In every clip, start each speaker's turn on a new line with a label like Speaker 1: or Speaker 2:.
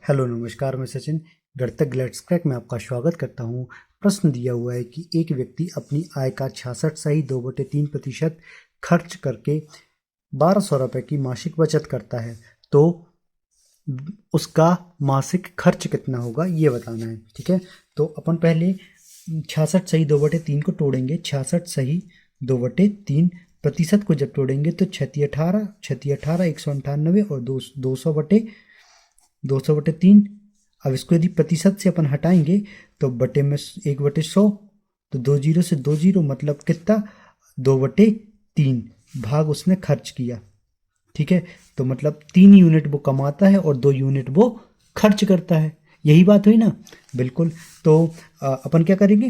Speaker 1: Hello नमस्कार, मैं सचिन गणितज्ञ लेट्स क्रैक में आपका स्वागत करता हूँ। प्रश्न दिया हुआ है कि एक व्यक्ति अपनी आय का 66 सही 2/3% खर्च करके 1200 रुपये की मासिक बचत करता है, तो उसका मासिक खर्च कितना होगा ये बताना है। ठीक है, तो अपन पहले 66 सही 2/3 को तोड़ेंगे। 66 सही 2/3 प्रतिशत को जब तोड़ेंगे तो 36 18 198 और 200/3। अब इसको यदि प्रतिशत से अपन हटाएंगे तो बटे में 1/100, तो 2 जीरो से 2 जीरो मतलब कितना 2/3 भाग उसने खर्च किया। ठीक है, तो मतलब 3 यूनिट वो कमाता है और 2 यूनिट वो खर्च करता है। यही बात हुई ना, बिल्कुल। तो अपन क्या करेंगे,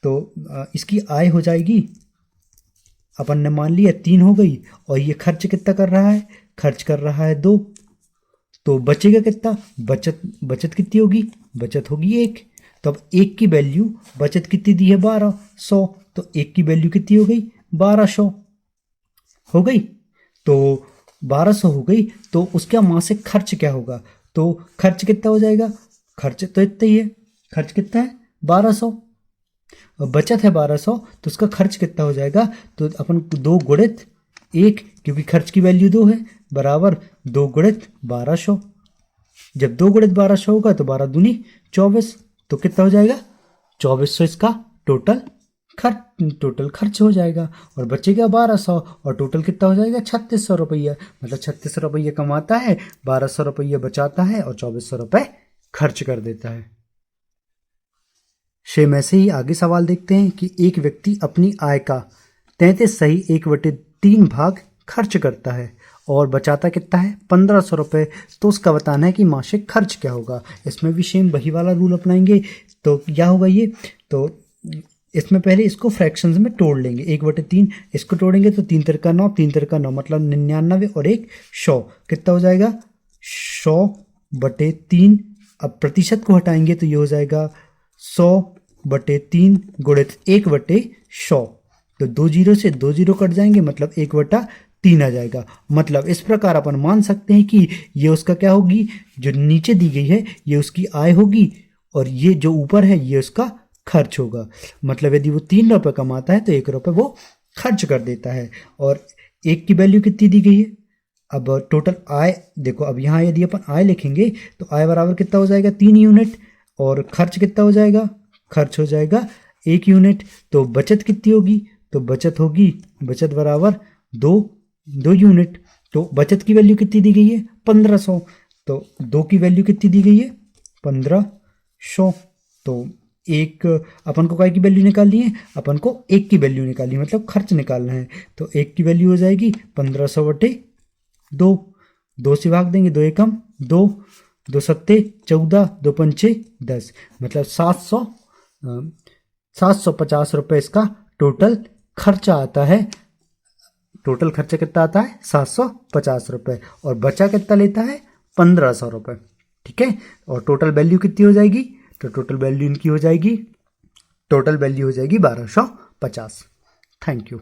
Speaker 1: तो इसकी आय हो जाएगी, अपन ने मान लिया 3 हो गई, और ये खर्च कितना कर रहा है, खर्च कर रहा है 2, तो बचेगा कितना, बचत कितनी होगी, बचत होगी 1। तो अब 1 की वैल्यू, बचत कितनी दी है 1200, तो 1 की वैल्यू कितनी हो गई 1200 हो गई। तो 1200 हो गई, तो उसका मासिक खर्च क्या होगा, तो खर्च कितना हो जाएगा, खर्च तो इतना ही है, खर्च कितना है 1200, बचत है 1200, तो उसका खर्च कितना हो जाएगा, तो अपन 2 गुणित 1, क्योंकि खर्च की वैल्यू 2 है, बराबर 2 गुणित 1200। जब 2 गुणित 1200 होगा तो 12 दूनी 24, तो कितना हो जाएगा 2400 इसका टोटल खर्च हो जाएगा, और बचेगा 1200, और टोटल कितना हो जाएगा 3600 रुपया। मतलब 3600 रुपये कमाता है, 1200 रुपये बचाता है और 2400 रुपये खर्च कर देता है। सेम ऐसे ही आगे सवाल देखते हैं कि एक व्यक्ति अपनी आय का 33 सही 1/3 भाग खर्च करता है और बचाता कितना है 1500 रुपये, तो उसका बताना है कि मासिक खर्च क्या होगा। इसमें भी सेम वही वाला रूल अपनाएंगे। तो क्या होगा ये, तो इसमें पहले इसको फ्रैक्शंस में तोड़ लेंगे। 1/3 इसको तोड़ेंगे तो 3 तिरका 9, 3 तिरका 9 मतलब 99 और 1 100, कितना हो जाएगा 100/3। अब प्रतिशत को हटाएंगे तो ये हो जाएगा 100/3 गुणित 1/100, तो 2 जीरो से 2 जीरो कट जाएंगे, मतलब 1/3 आ जाएगा। मतलब इस प्रकार अपन मान सकते हैं कि ये उसका क्या होगी, जो नीचे दी गई है ये उसकी आय होगी, और ये जो ऊपर है ये उसका खर्च होगा। मतलब यदि वो 3 रुपये कमाता है तो 1 रुपये वो खर्च कर देता है। और 1 की वैल्यू कितनी दी गई है, अब टोटल आय देखो, अब यहाँ यदि अपन आय लिखेंगे तो आय बराबर कितना हो जाएगा 3 यूनिट, और खर्च कितना हो जाएगा, खर्च हो जाएगा 1 यूनिट। तो बचत कितनी होगी, तो बचत होगी, बचत बराबर 2 यूनिट। तो बचत की वैल्यू कितनी दी गई है 1500, तो 2 की वैल्यू कितनी दी गई है 1500। तो एक अपन को काय की वैल्यू निकालनी है, अपन को 1 की वैल्यू निकालनी है, मतलब खर्च निकालना है। तो 1 की वैल्यू हो जाएगी 1500/2, 2 से भाग देंगे, 2 एकम 2, 2 सत्ते 14, 2 पंचे 10, मतलब 750 रुपये इसका टोटल खर्चा आता है। टोटल खर्चा कितना आता है 750 रुपये, और बचा कितना लेता है 1500 रुपये। ठीक है, और टोटल वैल्यू कितनी हो जाएगी, तो टोटल वैल्यू इनकी हो जाएगी, टोटल वैल्यू हो जाएगी 1250। Thank you.